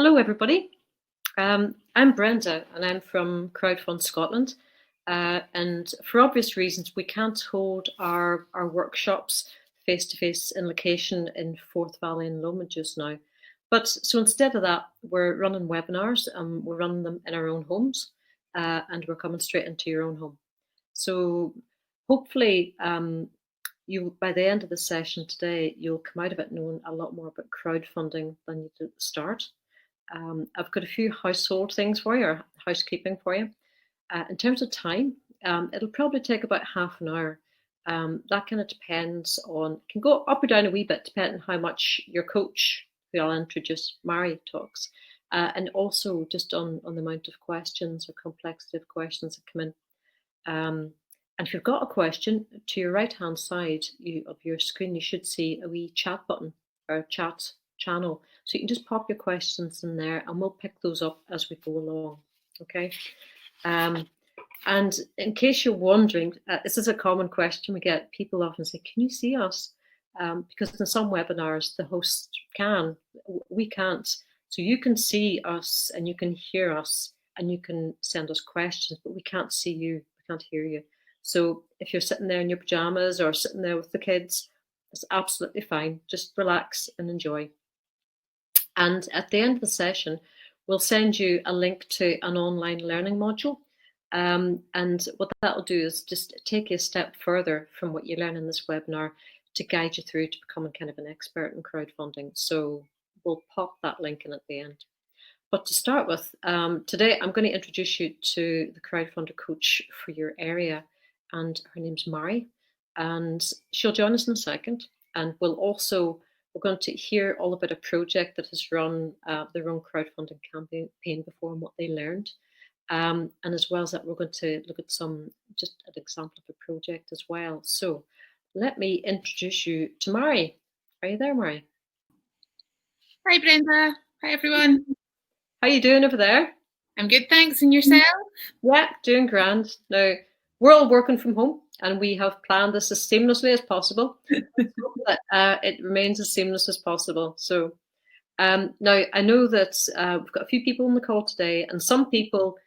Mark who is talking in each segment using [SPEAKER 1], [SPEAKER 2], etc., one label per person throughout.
[SPEAKER 1] Hello, everybody. I'm Brenda, and I'm from Crowdfund Scotland. And for obvious reasons, we can't hold our workshops face to face in location in Forth Valley and Lomond just now. But so instead of that, we're running webinars. We're running them in our own homes, and we're coming straight into your own home. So hopefully, you by the end of the session today, you'll come out of it knowing a lot more about crowdfunding than you did at the start. I've got a few household things for you, or housekeeping for you. In terms of time, it'll probably take about half an hour. That kind of depends on, can go up or down a wee bit depending on how much your coach, who I'll introduce, Mary, talks, and also just on the amount of questions or complexity of questions that come in. And if you've got a question, to your right hand side of your screen, you should see a wee chat button or a chat channel. So you can just pop your questions in there and we'll pick those up as we go along. Okay. And in case you're wondering, this is a common question we get. People often say, can you see us? Because in some webinars, the host can, we can't. So you can see us and you can hear us and you can send us questions, but we can't see you, we can't hear you. So if you're sitting there in your pajamas or sitting there with the kids, it's absolutely fine. Just relax and enjoy. And at the end of the session, we'll send you a link to an online learning module. And what that'll do is just take you a step further from what you learn in this webinar to guide you through to becoming kind of an expert in crowdfunding. So we'll pop that link in at the end. But to start with, today I'm going to introduce you to the crowdfunder coach for your area, and her name's Mary, and she'll join us in a second. And we're going to hear all about a project that has run their own crowdfunding campaign before and what they learned. And as well as that, we're going to look at just an example of a project as well. So let me introduce you to Mary. Are you there, Mary?
[SPEAKER 2] Hi, Brenda. Hi, everyone.
[SPEAKER 1] How you doing over there?
[SPEAKER 2] I'm good, thanks. And yourself?
[SPEAKER 1] Yeah, doing grand. Now, we're all working from home and we have planned this as seamlessly as possible. That it remains as seamless as possible. So now I know that we've got a few people on the call today, and some people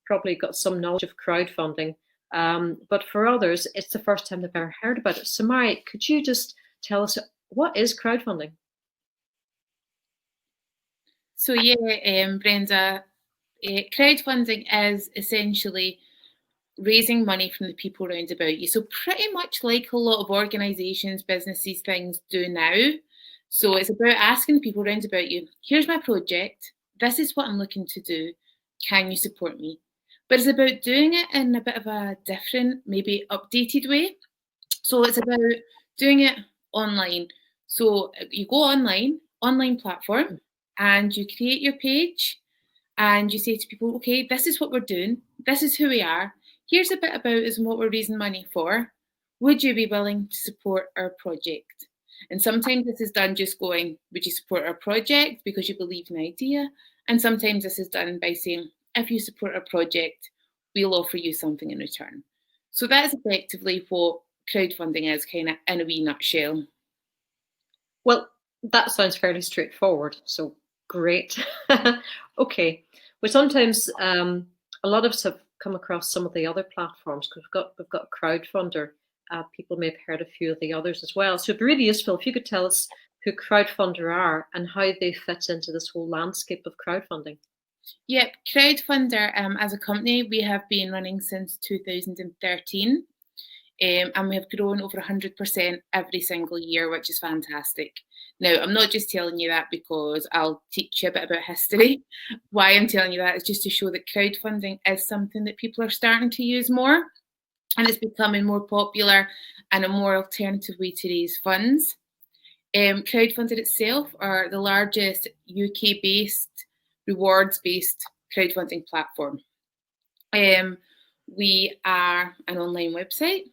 [SPEAKER 1] probably got some knowledge of crowdfunding, but for others, it's the first time they've ever heard about it. So Mary, could you just tell us, what is crowdfunding?
[SPEAKER 2] So yeah, Brenda, crowdfunding is essentially raising money from the people around about you. So pretty much like a lot of organisations, businesses, things do now. So it's about asking people around about you, here's my project, this is what I'm looking to do, can you support me? But it's about doing it in a bit of a different, maybe updated way. So it's about doing it online. So you go online platform, and you create your page and you say to people, okay, this is what we're doing. This is who we are. Here's a bit about us and what we're raising money for. Would you be willing to support our project? And sometimes this is done just going, would you support our project because you believe in the idea? And sometimes this is done by saying, if you support our project, we'll offer you something in return. So that is effectively what crowdfunding is, kind of in a wee nutshell.
[SPEAKER 1] Well, that sounds fairly straightforward. So great. Okay. Well, sometimes a lot of us have come across some of the other platforms because we've got Crowdfunder. People may have heard a few of the others as well. So it'd be really useful if you could tell us who Crowdfunder are and how they fit into this whole landscape of crowdfunding.
[SPEAKER 2] Yep, Crowdfunder as a company, we have been running since 2013. And we have grown over 100% every single year, which is fantastic. Now, I'm not just telling you that because I'll teach you a bit about history. Why I'm telling you that is just to show that crowdfunding is something that people are starting to use more, and it's becoming more popular and a more alternative way to raise funds. Crowdfunded itself are the largest UK-based, rewards-based crowdfunding platform. We are an online website.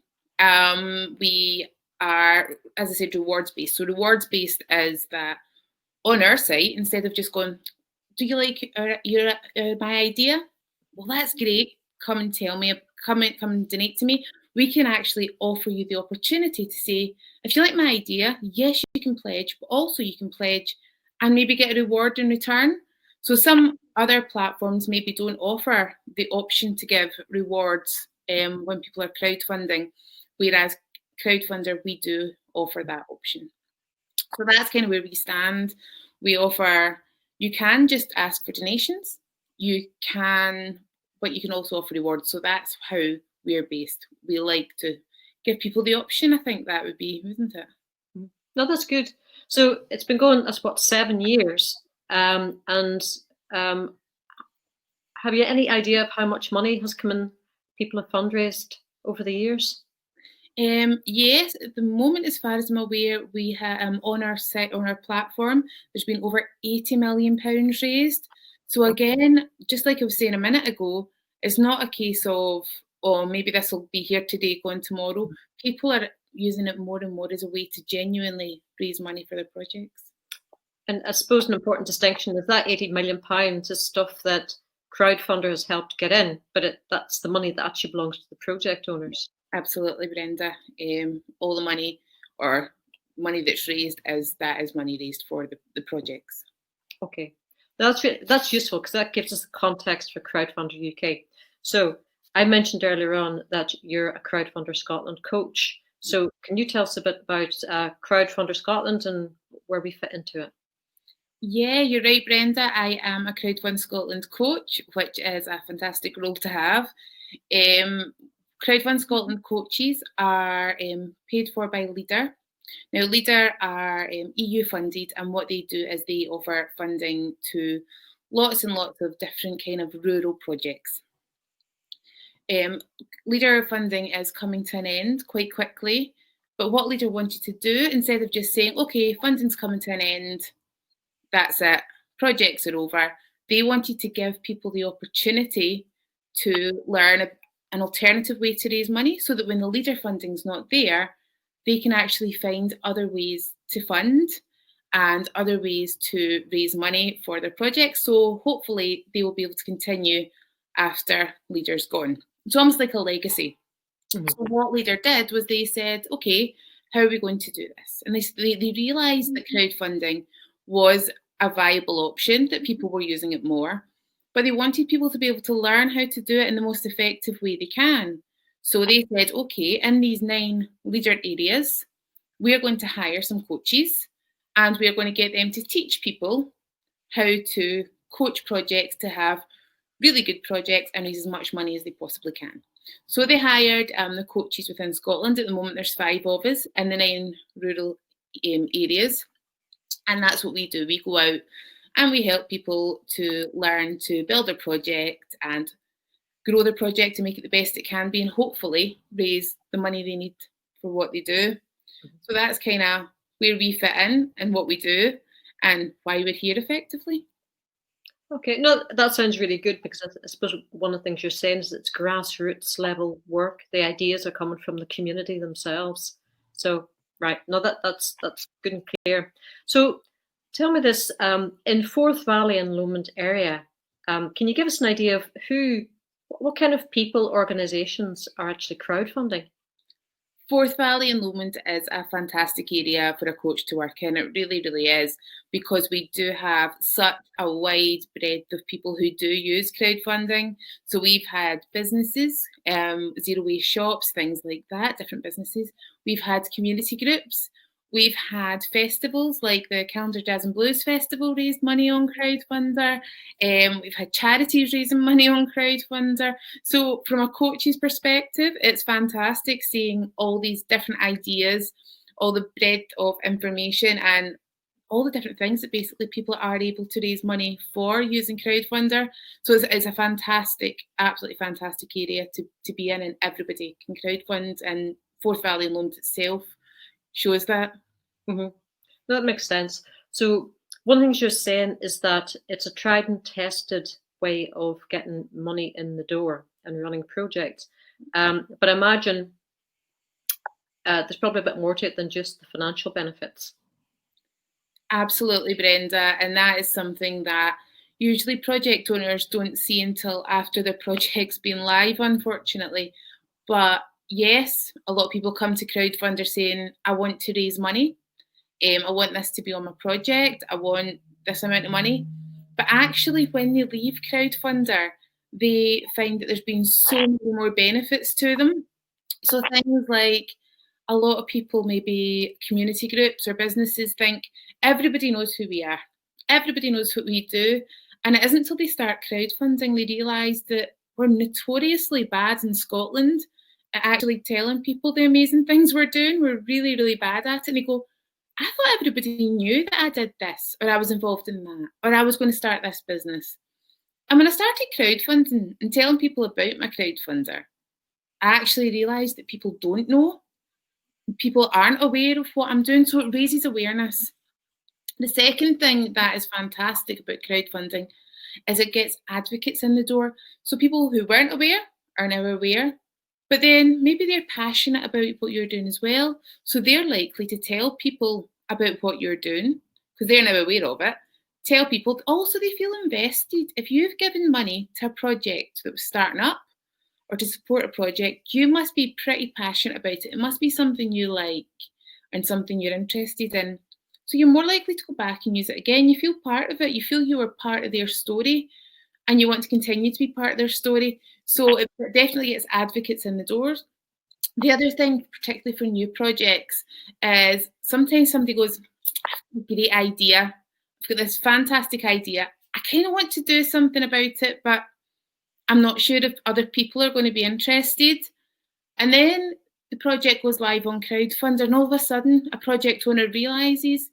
[SPEAKER 2] We are, as I said, rewards-based. So rewards-based is that on our site, instead of just going, do you like my idea? Well, that's great. Come and tell me, come and donate to me. We can actually offer you the opportunity to say, if you like my idea, yes, you can pledge, but also you can pledge and maybe get a reward in return. So some other platforms maybe don't offer the option to give rewards when people are crowdfunding, whereas Crowdfunder, we do offer that option. So that's kind of where we stand. We offer, you can just ask for donations, but you can also offer rewards. So that's how we're based. We like to give people the option. I think that would be, isn't it?
[SPEAKER 1] No, that's good. So it's been going, that's what, 7 years. And have you any idea of how much money has come in, people have fundraised over the years?
[SPEAKER 2] Yes, at the moment, as far as I'm aware, we have on our platform, there's been over £80 million raised. So again, just like I was saying a minute ago, it's not a case of, oh, maybe this will be here today, gone tomorrow. People are using it more and more as a way to genuinely raise money for their projects.
[SPEAKER 1] And I suppose an important distinction is that £80 million is stuff that Crowdfunder has helped get in, but that's the money that actually belongs to the project owners.
[SPEAKER 2] Absolutely, Brenda. All the money or money that's raised is money raised for the projects.
[SPEAKER 1] Okay, that's useful because that gives us the context for Crowdfunder UK. So I mentioned earlier on that you're a Crowdfunder Scotland coach. So can you tell us a bit about Crowdfunder Scotland and where we fit into it?
[SPEAKER 2] Yeah, you're right, Brenda. I am a Crowdfund Scotland coach, which is a fantastic role to have. Crowdfund Scotland coaches are paid for by Leader. Now, Leader are EU funded, and what they do is they offer funding to lots and lots of different kind of rural projects. Leader funding is coming to an end quite quickly, but what Leader wanted to do, instead of just saying, okay, funding's coming to an end, that's it, projects are over, they wanted to give people the opportunity to learn an alternative way to raise money so that when the Leader funding's not there, they can actually find other ways to fund and other ways to raise money for their projects. So hopefully they will be able to continue after Leader's gone. It's almost like a legacy. Mm-hmm. So what Leader did was they said, okay, how are we going to do this? And they realised that crowdfunding was a viable option, that people were using it more, but they wanted people to be able to learn how to do it in the most effective way they can. So they said, okay, in these 9 Leader areas, we're going to hire some coaches and we're going to get them to teach people how to coach projects to have really good projects and raise as much money as they possibly can. So they hired the coaches within Scotland. At the moment, there's 5 of us in the 9 rural areas. And that's what we do. We go out and we help people to learn to build a project and grow their project to make it the best it can be and hopefully raise the money they need for what they do. So that's kind of where we fit in and what we do and why we're here effectively.
[SPEAKER 1] Okay, no, that sounds really good because I suppose one of the things you're saying is it's grassroots level work. The ideas are coming from the community themselves. So, right, no, that's good and clear. So, tell me this: in Forth Valley and Lomond area, can you give us an idea of what kind of people, organisations are actually crowdfunding?
[SPEAKER 2] Forth Valley and Lomond is a fantastic area for a coach to work in. It really, really is, because we do have such a wide breadth of people who do use crowdfunding. So we've had businesses, zero waste shops, things like that, different businesses. We've had community groups. We've had festivals like the Calendar Jazz and Blues Festival raised money on Crowdfunder. We've had charities raising money on Crowdfunder. So from a coach's perspective, it's fantastic seeing all these different ideas, all the breadth of information and all the different things that basically people are able to raise money for using Crowdfunder. So it's a fantastic, absolutely fantastic area to be in, and everybody can crowdfund, and Forth Valley and Lomond itself shows that.
[SPEAKER 1] Mm-hmm. That makes sense. So one of the things you're saying is that it's a tried and tested way of getting money in the door and running projects. But I imagine there's probably a bit more to it than just the financial benefits.
[SPEAKER 2] Absolutely, Brenda. And that is something that usually project owners don't see until after the project's been live, unfortunately. But yes, a lot of people come to Crowdfunder saying, I want to raise money. I want this to be on my project. I want this amount of money. But actually, when they leave Crowdfunder, they find that there's been so many more benefits to them. So things like a lot of people, maybe community groups or businesses, think everybody knows who we are. Everybody knows what we do. And it isn't until they start crowdfunding they realise that we're notoriously bad in Scotland at actually telling people the amazing things we're doing. We're really, really bad at it. And they go, I thought everybody knew that I did this, or I was involved in that, or I was going to start this business. And when I started crowdfunding and telling people about my crowdfunder, I actually realised that people don't know. People aren't aware of what I'm doing, so it raises awareness. The second thing that is fantastic about crowdfunding is it gets advocates in the door. So people who weren't aware are now aware, but then maybe they're passionate about what you're doing as well. So they're likely to tell people about what you're doing because they're now aware of it. Tell people, also they feel invested. If you've given money to a project that was starting up or to support a project, you must be pretty passionate about it. It must be something you like and something you're interested in. So you're more likely to go back and use it again. You feel part of it. You feel you were part of their story and you want to continue to be part of their story. So it definitely gets advocates in the doors. The other thing, particularly for new projects, is sometimes somebody goes, great idea. I've got this fantastic idea. I kind of want to do something about it, but I'm not sure if other people are going to be interested. And then the project goes live on Crowdfund, and all of a sudden a project owner realises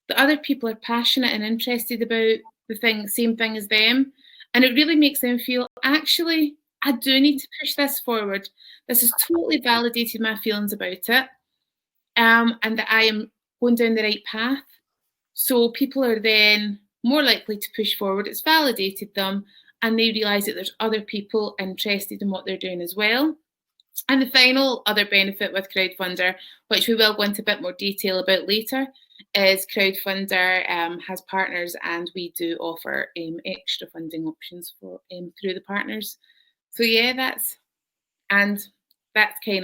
[SPEAKER 2] that other people are passionate and interested about the same thing as them. And it really makes them feel, actually, I do need to push this forward. This has totally validated my feelings about it, and that I am going down the right path. So people are then more likely to push forward. It's validated them, and they realise that there's other people interested in what they're doing as well. And the final other benefit with Crowdfunder, which we will go into a bit more detail about later, is Crowdfunder has partners, and we do offer extra funding options for through the partners. So yeah, that's kind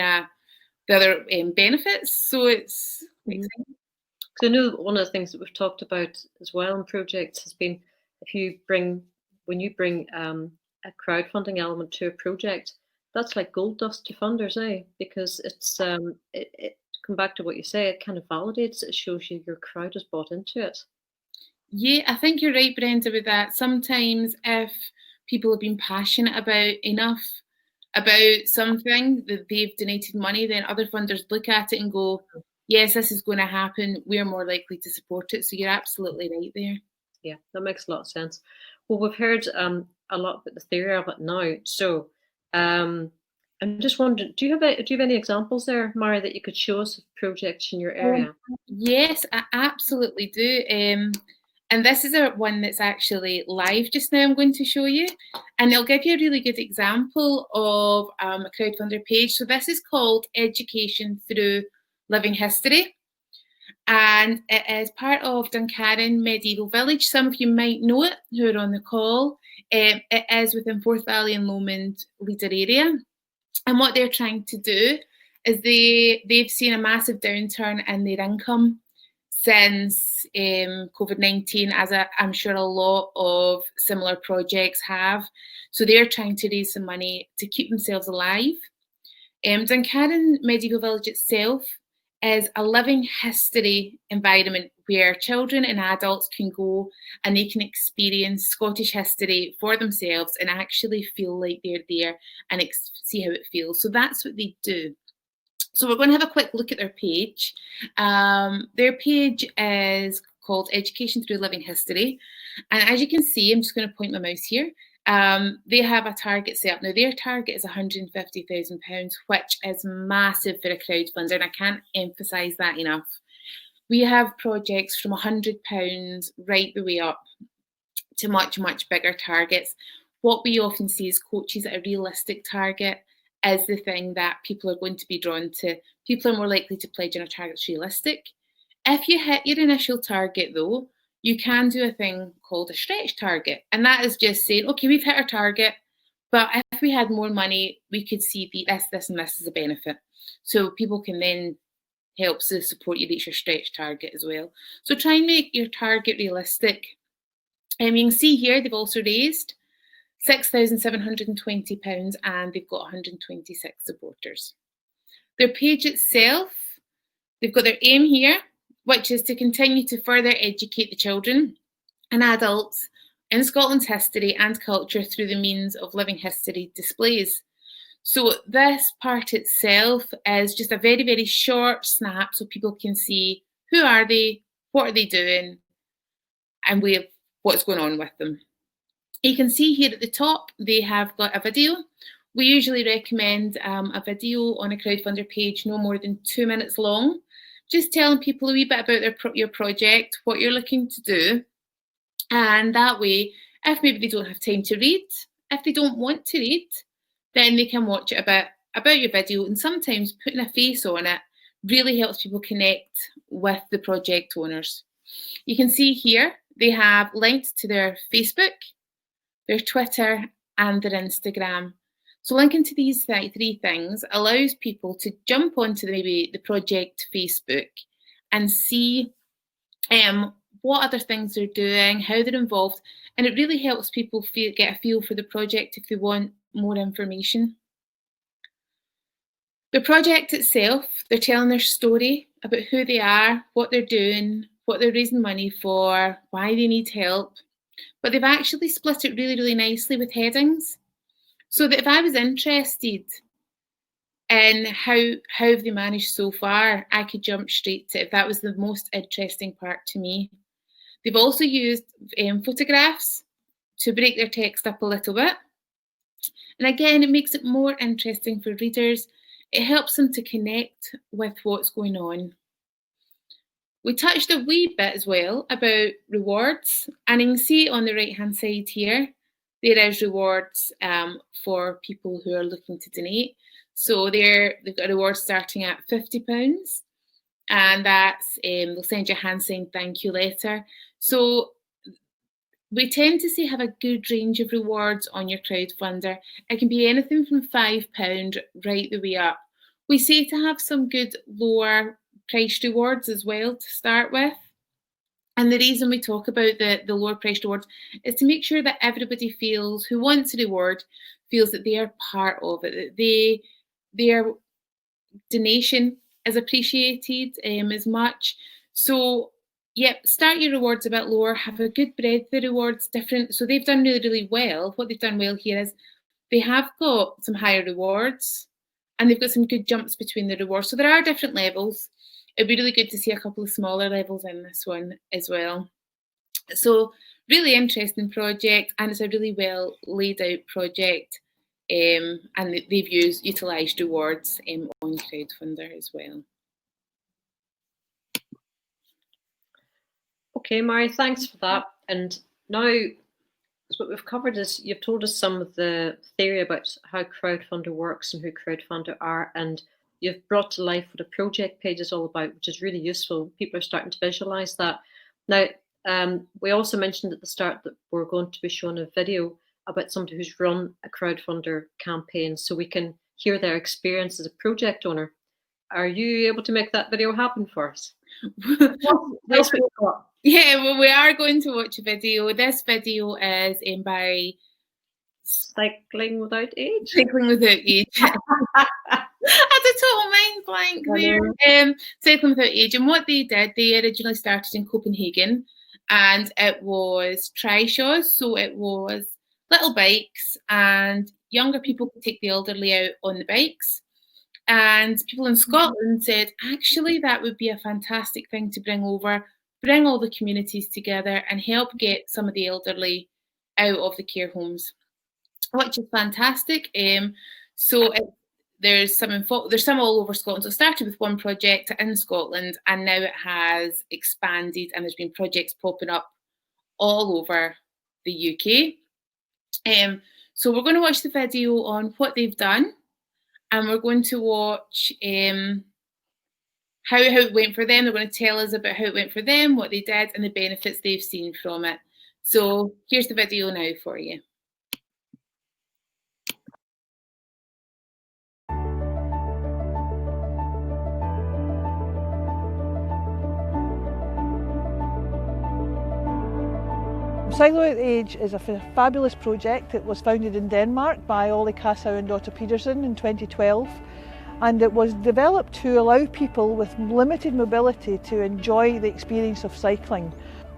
[SPEAKER 2] of the other benefits. So it's exciting.
[SPEAKER 1] So I know one of the things that we've talked about as well in projects has been when you bring a crowdfunding element to a project, that's like gold dust to funders, because it's it come back to what you say, it kind of validates, it shows you your crowd has bought into it.
[SPEAKER 2] Yeah, I think you're right, Brenda, with that. Sometimes if people have been passionate enough about something that they've donated money, then other funders look at it and go, yes, this is going to happen. We're more likely to support it. So you're absolutely right there.
[SPEAKER 1] Yeah, that makes a lot of sense. Well, we've heard a lot about the theory of it now. So I'm just wondering, do you have any examples there, Mara, that you could show us of projects in your area?
[SPEAKER 2] Yes, I absolutely do. And this is one that's actually live just now. I'm going to show you, and it'll give you a really good example of a crowdfunder page. So this is called Education Through Living History, and it is part of Duncarron Medieval Village. Some of you might know it who are on the call. It is within Forth Valley and Lomond Leader area, and what they're trying to do is they've seen a massive downturn in their income since COVID-19, as I'm sure a lot of similar projects have. So they're trying to raise some money to keep themselves alive. Duncarron Medieval Village itself is a living history environment where children and adults can go and they can experience Scottish history for themselves and actually feel like they're there and see how it feels. So that's what they do. So we're going to have a quick look at their page. Their page is called Education Through Living History. And as you can see, I'm just going to point my mouse here. They have a target set up. Now, their target is £150,000, which is massive for a crowdfunder, and I can't emphasise that enough. We have projects from £100 right the way up to much, much bigger targets. What we often see is coaches at a realistic target is the thing that people are going to be drawn to. People are more likely to pledge on a target that's realistic. If you hit your initial target, though, you can do a thing called a stretch target. And that is just saying, okay, we've hit our target, but if we had more money, we could see this, and this as a benefit. So people can then help to support you reach your stretch target as well. So try and make your target realistic. You can see here they've also raised £6,720 and they've got 126 supporters. Their page itself, they've got their aim here, which is to continue to further educate the children and adults in Scotland's history and culture through the means of living history displays. So this part itself is just a very, very short snap so people can see who are they, what are they doing, and what's going on with them. You can see here at the top, they have got a video. We usually recommend a video on a crowdfunder page no more than 2 minutes long, just telling people a wee bit about your project, what you're looking to do. And that way, if maybe they don't have time to read, if they don't want to read, then they can watch it about your video. And sometimes putting a face on it really helps people connect with the project owners. You can see here, they have linked to their Facebook, their Twitter, and their Instagram. So linking to these three things allows people to jump onto maybe the project Facebook and see what other things they're doing, how they're involved, and it really helps people get a feel for the project if they want more information. The project itself, they're telling their story about who they are, what they're doing, what they're raising money for, why they need help, but they've actually split it really, really nicely with headings. So that if I was interested in how have they managed so far, I could jump straight to it if that was the most interesting part to me. They've also used photographs to break their text up a little bit. And again, it makes it more interesting for readers. It helps them to connect with what's going on. We touched a wee bit as well about rewards, and you can see on the right-hand side here, there is rewards for people who are looking to donate. So they've got a reward starting at £50, and that's they'll send you a hand-signed thank you letter. So we tend to have a good range of rewards on your crowdfunder. It can be anything from £5 right the way up. We say to have some good lower priced rewards as well to start with. And the reason we talk about the lower priced rewards is to make sure that everybody feels, who wants a reward, feels that they are part of it, that their donation is appreciated as much. So, yep, start your rewards a bit lower, have a good breadth of rewards, different. So they've done really, really well. What they've done well here is they have got some higher rewards and they've got some good jumps between the rewards. So there are different levels. It'd be really good to see a couple of smaller levels in this one as well. So really interesting project, and it's a really well laid out project, and they've utilised rewards on Crowdfunder as well.
[SPEAKER 1] Okay, Mary, thanks for that. And now what we've covered is you've told us some of the theory about how Crowdfunder works and who Crowdfunder are, and you've brought to life what a project page is all about, which is really useful. People are starting to visualize that. Now, we also mentioned at the start that we're going to be showing a video about somebody who's run a crowdfunder campaign, so we can hear their experience as a project owner. Are you able to make that video happen for us?
[SPEAKER 2] Yeah, well, we are going to watch a video. This video is by
[SPEAKER 1] Cycling Without Age.
[SPEAKER 2] Cycling Without Age. I had a total mind blank there. Cycling Without Age, and what they did, they originally started in Copenhagen, and it was trishaws, so it was little bikes, and younger people could take the elderly out on the bikes. And people in Scotland said, actually, that would be a fantastic thing to bring over, bring all the communities together and help get some of the elderly out of the care homes, which is fantastic. There's some all over Scotland. So it started with one project in Scotland, and now it has expanded, and there's been projects popping up all over the UK. So we're going to watch the video on what they've done, and we're going to watch how it went for them. They're going to tell us about how it went for them, what they did, and the benefits they've seen from it. So here's the video now for you.
[SPEAKER 3] Cycle Without Age is a fabulous project. It was founded in Denmark by Ole Kassow and Dotta Pedersen in 2012, and it was developed to allow people with limited mobility to enjoy the experience of cycling.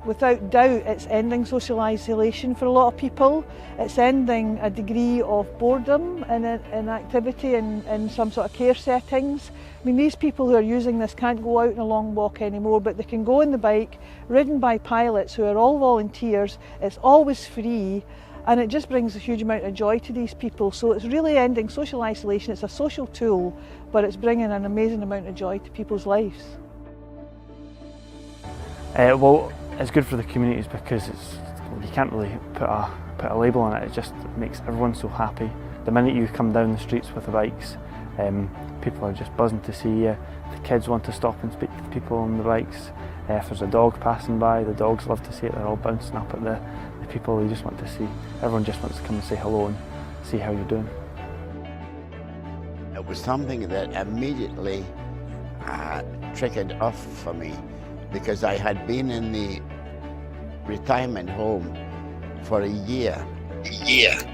[SPEAKER 3] Without doubt, it's ending social isolation for a lot of people. It's ending a degree of boredom and inactivity in some sort of care settings. I mean, these people who are using this can't go out on a long walk anymore, but they can go on the bike, ridden by pilots who are all volunteers. It's always free, and it just brings a huge amount of joy to these people. So it's really ending social isolation. It's a social tool, but it's bringing an amazing amount of joy to people's lives.
[SPEAKER 4] Well, it's good for the communities because you can't really put a label on it. It just makes everyone so happy. The minute you come down the streets with the bikes, people are just buzzing to see you. The kids want to stop and speak to the people on the bikes. If there's a dog passing by, the dogs love to see it. They're all bouncing up at the people. They just want to see. Everyone just wants to come and say hello and see how you're doing.
[SPEAKER 5] It was something that immediately triggered off for me, because I had been in the retirement home for a year,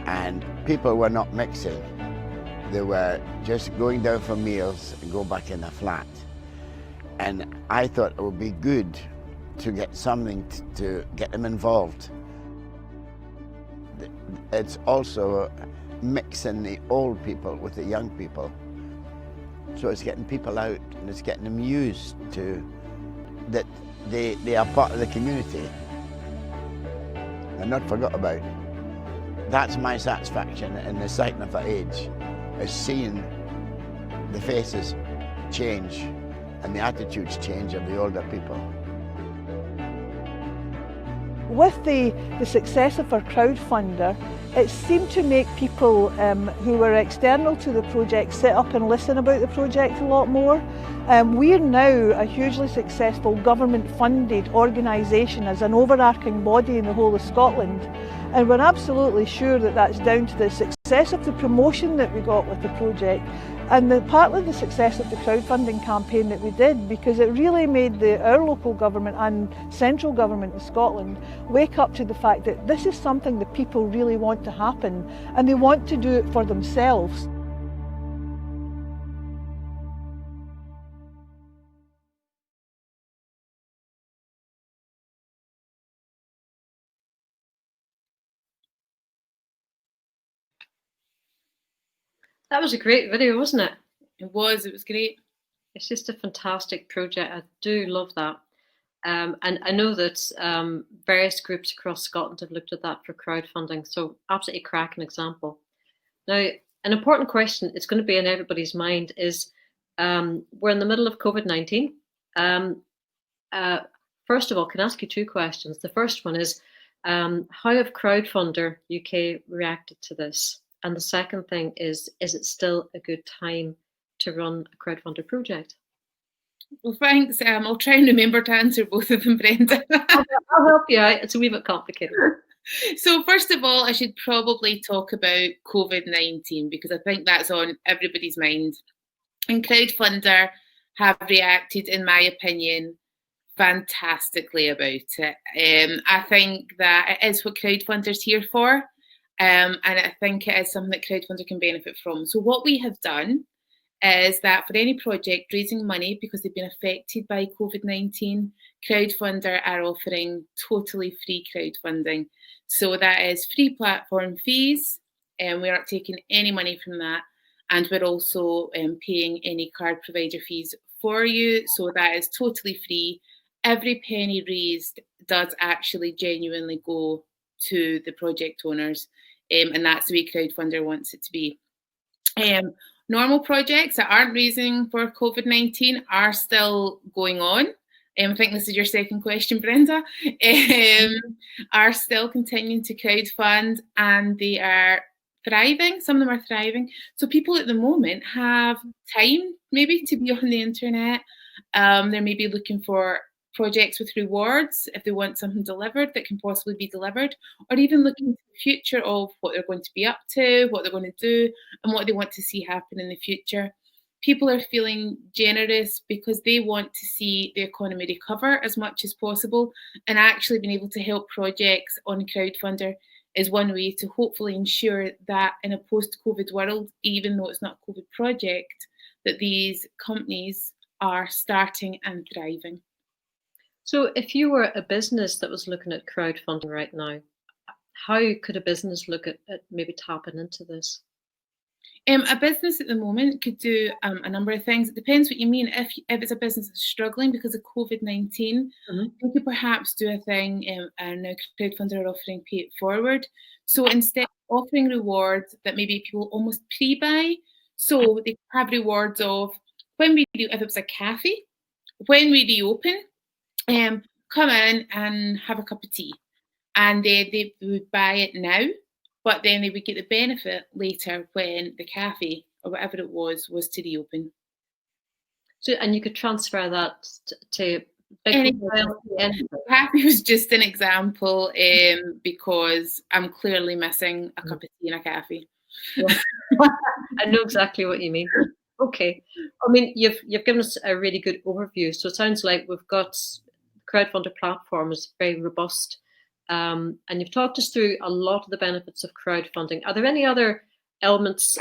[SPEAKER 5] and people were not mixing. They were just going down for meals and go back in a flat. And I thought it would be good to get something to get them involved. It's also mixing the old people with the young people. So it's getting people out and it's getting them used to that they are part of the community and not forgot about. That's my satisfaction in the Cycling Without Age, is seeing the faces change and the attitudes change of the older people.
[SPEAKER 3] With the success of our crowdfunder, it seemed to make people who were external to the project sit up and listen about the project a lot more. We're now a hugely successful government-funded organisation as an overarching body in the whole of Scotland, and we're absolutely sure that that's down to the success of the promotion that we got with the project, and partly the success of the crowdfunding campaign that we did, because it really made our local government and central government in Scotland wake up to the fact that this is something that people really want to happen, and they want to do it for themselves.
[SPEAKER 1] That was a great video, wasn't it?
[SPEAKER 2] It was great.
[SPEAKER 1] It's just a fantastic project. I do love that. And I know that various groups across Scotland have looked at that for crowdfunding. So absolutely cracking example. Now, an important question it's going to be in everybody's mind is, we're in the middle of COVID-19. First of all, can I ask you two questions? The first one is, how have Crowdfunder UK reacted to this? And the second thing is it still a good time to run a crowdfunder project?
[SPEAKER 2] Well, thanks. I'll try and remember to answer both of them, Brenda.
[SPEAKER 1] I'll help you out. It's a wee bit complicated.
[SPEAKER 2] So first of all, I should probably talk about COVID-19 because I think that's on everybody's mind. And Crowdfunder have reacted, in my opinion, fantastically about it. I think that it is what Crowdfunder's here for. And I think it is something that Crowdfunder can benefit from. So what we have done is that for any project raising money because they've been affected by COVID-19, Crowdfunder are offering totally free crowdfunding. So that is free platform fees, and we're not taking any money from that. And we're also paying any card provider fees for you. So that is totally free. Every penny raised does actually genuinely go to the project owners. And that's the way Crowdfunder wants it to be. Normal projects that aren't raising for COVID-19 are still going on. I think this is your second question, Brenda. Are still continuing to crowdfund, and they are thriving. Some of them are thriving. So people at the moment have time maybe to be on the internet. They're maybe looking for projects with rewards if they want something delivered that can possibly be delivered, or even looking to the future of what they're going to be up to, what they're going to do, and what they want to see happen in the future. People are feeling generous because they want to see the economy recover as much as possible, and actually being able to help projects on Crowdfunder is one way to hopefully ensure that in a post-COVID world, even though it's not a COVID project, that these companies are starting and thriving.
[SPEAKER 1] So if you were a business that was looking at crowdfunding right now, how could a business look at maybe tapping into this?
[SPEAKER 2] A business at the moment could do a number of things. It depends what you mean. If it's a business that's struggling because of COVID-19, they could perhaps do a thing, and now Crowdfunder are offering pay it forward. So instead of offering rewards that maybe people almost pre-buy, so they have rewards of when we do, if it was a cafe, when we reopen, come in and have a cup of tea. And they would buy it now, but then they would get the benefit later when the cafe or whatever it was to reopen.
[SPEAKER 1] So, and you could transfer that to
[SPEAKER 2] Cafe was just an example, because I'm clearly missing a cup of tea in a cafe.
[SPEAKER 1] Yeah. I know exactly what you mean. Okay. I mean, you've given us a really good overview. So it sounds like we've got crowdfunder platform is very robust. And you've talked us through a lot of the benefits of crowdfunding. Are there any other elements,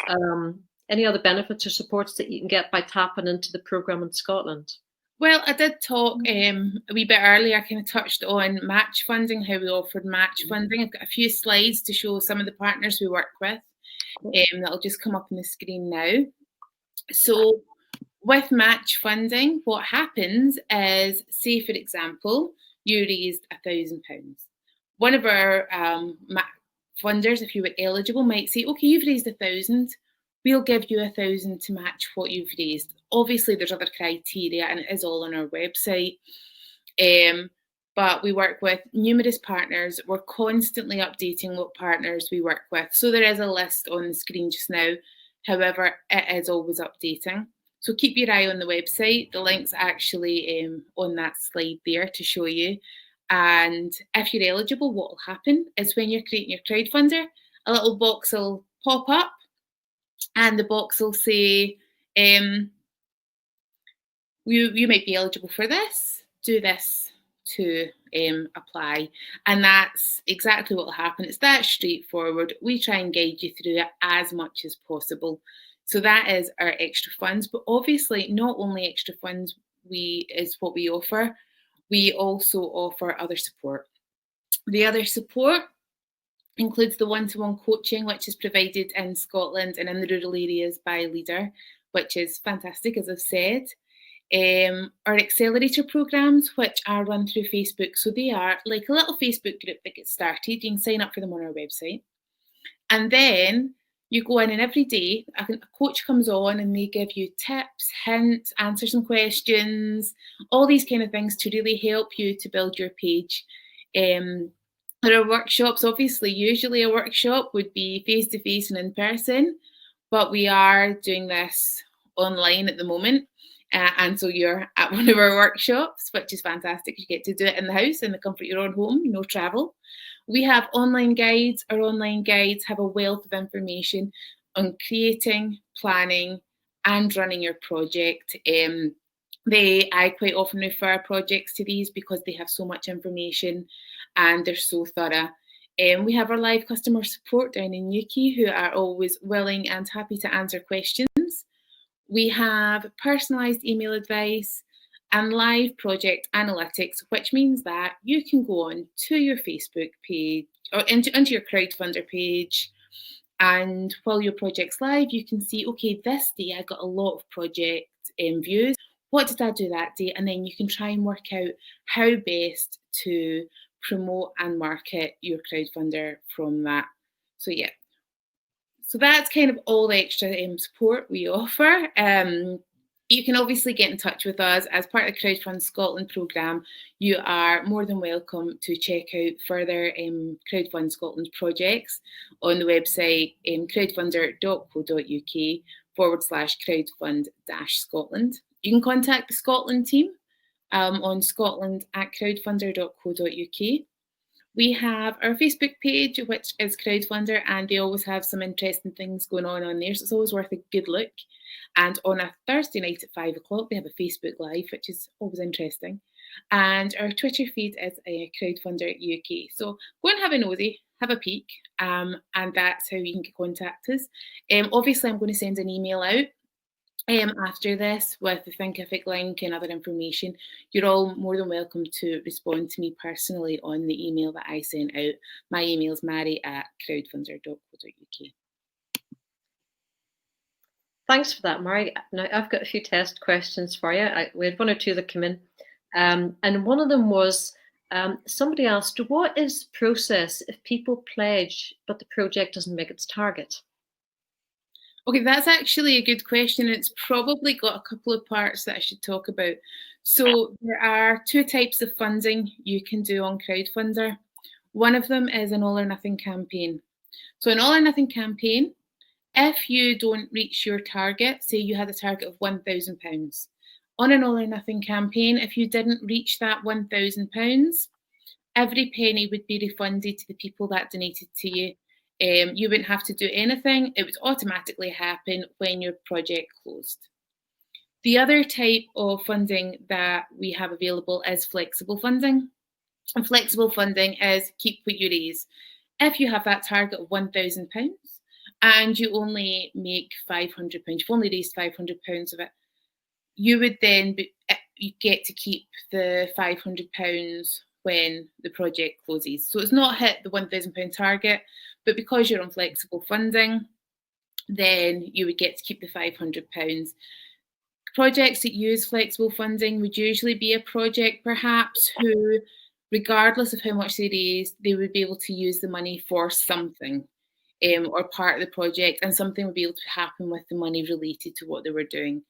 [SPEAKER 1] any other benefits or supports that you can get by tapping into the programme in Scotland?
[SPEAKER 2] Well, I did talk a wee bit earlier. I kind of touched on match funding, how we offered match funding. I've got a few slides to show some of the partners we work with. That'll just come up on the screen now. So with match funding, what happens is, say for example, you raised £1,000. One of our funders, if you were eligible, might say, okay, you've raised 1,000, we'll give you 1,000 to match what you've raised. Obviously, there's other criteria, and it is all on our website. But we work with numerous partners. We're constantly updating what partners we work with. So there is a list on the screen just now. However, it is always updating. So keep your eye on the website. The link's actually on that slide there to show you. And if you're eligible, what will happen is when you're creating your crowdfunder, a little box will pop up, and the box will say, you might be eligible for this, do this to apply. And that's exactly what will happen. It's that straightforward. We try and guide you through it as much as possible. So that is our extra funds. But obviously, not only extra funds is what we offer, we also offer other support. The other support includes the one-to-one coaching, which is provided in Scotland and in the rural areas by Leader, which is fantastic, as I've said. Our accelerator programs, which are run through Facebook. So they are like a little Facebook group that gets started. You can sign up for them on our website. And then you go in, and every day a coach comes on and they give you tips, hints, answer some questions, all these kind of things to really help you to build your page. There are workshops. Obviously, usually a workshop would be face-to-face and in person, but we are doing this online at the moment. And so you're at one of our workshops, which is fantastic. You get to do it in the house, in the comfort of your own home, no travel. We have online guides. Our online guides have a wealth of information on creating, planning, and running your project. I quite often refer projects to these because they have so much information and they're so thorough. We have our live customer support down in Newquay, who are always willing and happy to answer questions. We have personalised email advice and live project analytics, which means that you can go on to your Facebook page or into your crowdfunder page, and while your project's live, you can see, okay, this day I got a lot of project views. What did I do that day? And then you can try and work out how best to promote and market your crowdfunder from that. So yeah. So that's kind of all the extra support we offer. You can obviously get in touch with us as part of the Crowdfund Scotland programme. You are more than welcome to check out further Crowdfund Scotland projects on the website crowdfunder.co.uk/crowdfund-Scotland. You can contact the Scotland team on scotland@crowdfunder.co.uk. We have our Facebook page, which is Crowdfunder, and they always have some interesting things going on there, so it's always worth a good look. And on a Thursday night at 5 o'clock, they have a Facebook Live, which is always interesting. And our Twitter feed is Crowdfunder UK. So go and have a nosy, have a peek, and that's how you can contact us. Obviously, I'm going to send an email out after this with the Thinkific link and other information. You're all more than welcome to respond to me personally on the email that I sent out. My email is mary@crowdfunder.co.uk.
[SPEAKER 1] Thanks for that, Mary. Now, I've got a few test questions for you. We had one or two that came in. And one of them was, somebody asked, what is the process if people pledge, but the project doesn't make its target?
[SPEAKER 2] Okay, that's actually a good question. It's probably got a couple of parts that I should talk about. So there are two types of funding you can do on Crowdfunder. One of them is an all or nothing campaign. So an all or nothing campaign, if you don't reach your target, say you had a target of £1,000, on an all or nothing campaign, if you didn't reach that £1,000, every penny would be refunded to the people that donated to you. You wouldn't have to do anything. It would automatically happen when your project closed. The other type of funding that we have available is flexible funding. And flexible funding is keep what you raise. If you have that target of £1,000 and you only make £500, you've only raised £500 of it, you would then you get to keep the £500 when the project closes. So it's not hit the £1,000 target, but because you're on flexible funding, then you would get to keep the £500. Projects that use flexible funding would usually be a project perhaps who, regardless of how much they raised, they would be able to use the money for something or part of the project, and something would be able to happen with the money related to what they were doing.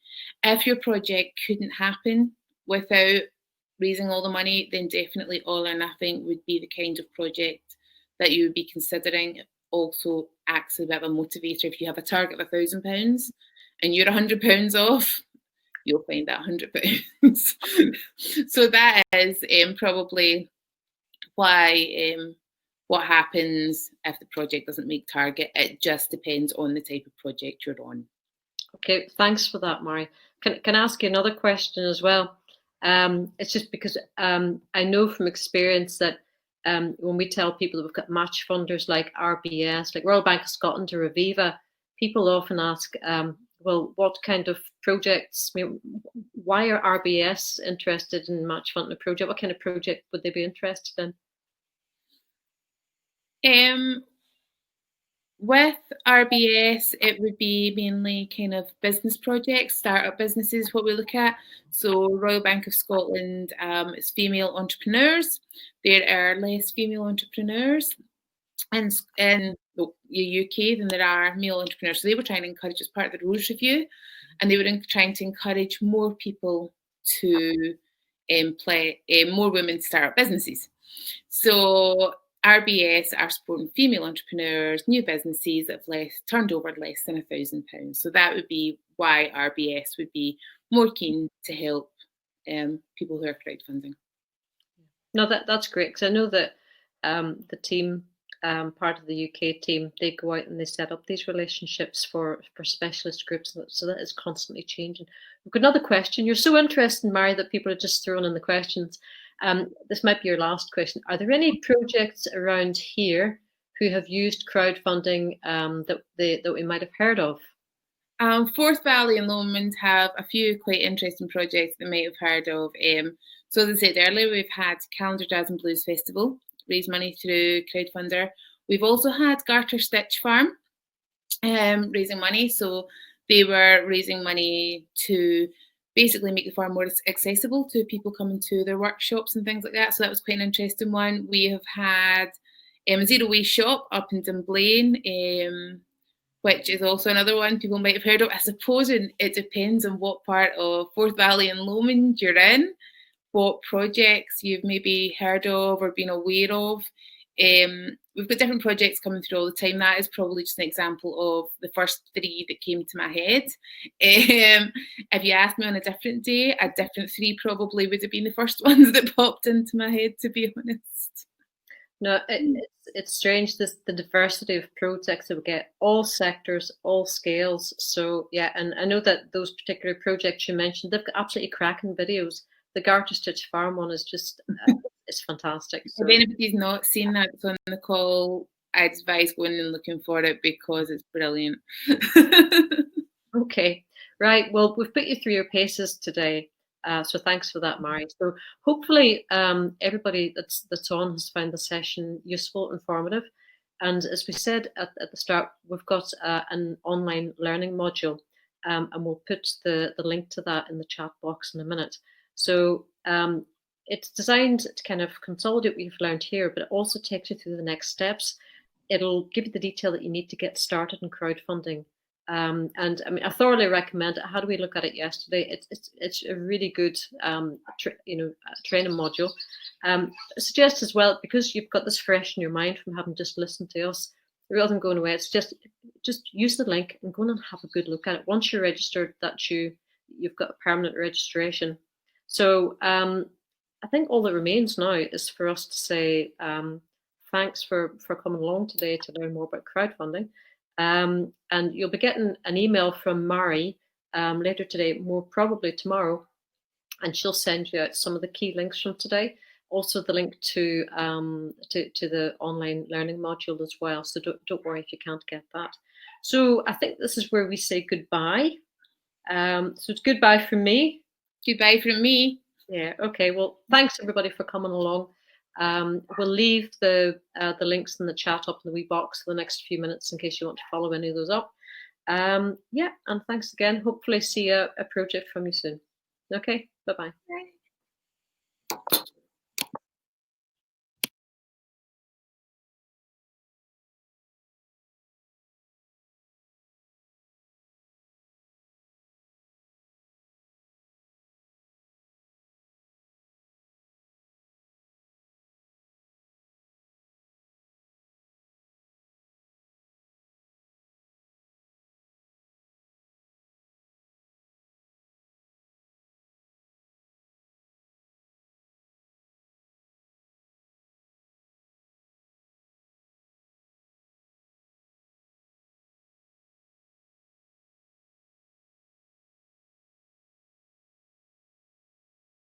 [SPEAKER 2] If your project couldn't happen without raising all the money, then definitely all or nothing would be the kind of project that you would be considering. Also acts as a bit of a motivator. If you have a target of £1,000 and you're £100 off, you'll find that £100. So that is probably why what happens if the project doesn't make target. It just depends on the type of project you're on.
[SPEAKER 1] Okay, thanks for that, Mary. Can I ask you another question as well? It's just because I know from experience that when we tell people that we've got match funders like RBS, like Royal Bank of Scotland or Aviva, people often ask, well, what kind of projects, why are RBS interested in match funding a project? What kind of project would they be interested in?
[SPEAKER 2] With RBS, it would be mainly kind of business projects, startup businesses, what we look at. So Royal Bank of Scotland is female entrepreneurs. There are less female entrepreneurs in the UK than there are male entrepreneurs. So they were trying to encourage, as part of the rules review, and they were trying to encourage more people to more women to start up businesses. So RBS are supporting female entrepreneurs, new businesses that have turned over less than £1,000. So that would be why RBS would be more keen to help people who are crowdfunding.
[SPEAKER 1] No, that's great, because I know that the team, part of the UK team, they go out and they set up these relationships for specialist groups, so that is constantly changing. We've got another question. You're so interested, Mary, that people are just throwing in the questions. This might be your last question. Are there any projects around here who have used crowdfunding that we might have heard of?
[SPEAKER 2] Forth Valley and Lomond have a few quite interesting projects that you might have heard of. So as I said earlier, we've had Calendar Jazz and Blues Festival raise money through Crowdfunder. We've also had Garter Stitch Farm raising money. So they were raising money to basically make the farm more accessible to people coming to their workshops and things like that. So that was quite an interesting one. We have had a Zero Waste Shop up in Dunblane, which is also another one people might have heard of. I suppose it depends on what part of Forth Valley and Lomond you're in, what projects you've maybe heard of or been aware of. We've got different projects coming through all the time. That is probably just an example of the first three that came to my head. If you asked me on a different day, a different three probably would have been the first ones that popped into my head, to be honest.
[SPEAKER 1] No, it's strange, the diversity of projects that we get, all sectors, all scales. So yeah, and I know that those particular projects you mentioned, they've got absolutely cracking videos. The Garter Stitch Farm one is just, it's fantastic. So
[SPEAKER 2] If anybody's not seen that, it's on the call. I'd advise going and looking for it because it's brilliant.
[SPEAKER 1] okay, right. Well, we've put you through your paces today. So thanks for that, Mari. So hopefully everybody that's on has found the session useful, informative. And as we said at the start, we've got an online learning module, and we'll put the link to that in the chat box in a minute. So it's designed to kind of consolidate what you've learned here, but it also takes you through the next steps. It'll give you the detail that you need to get started in crowdfunding. And I mean, I thoroughly recommend it. How do we look at it yesterday? It's a really good training module. I suggest as well, because you've got this fresh in your mind from having just listened to us, rather than going away, it's just use the link and go in and have a good look at it. Once you're registered, that you've got a permanent registration. So I think all that remains now is for us to say thanks for coming along today to learn more about crowdfunding. And you'll be getting an email from Mari later today, more probably tomorrow, and she'll send you out some of the key links from today. Also, the link to the online learning module as well. So don't worry if you can't get that. So I think this is where we say goodbye. So it's goodbye from me.
[SPEAKER 2] Goodbye from me.
[SPEAKER 1] Yeah. Okay. Well, thanks everybody for coming along. We'll leave the links in the chat up in the wee box for the next few minutes in case you want to follow any of those up. Yeah, and thanks again. Hopefully see a project from you soon. Okay, bye-bye.
[SPEAKER 2] Bye.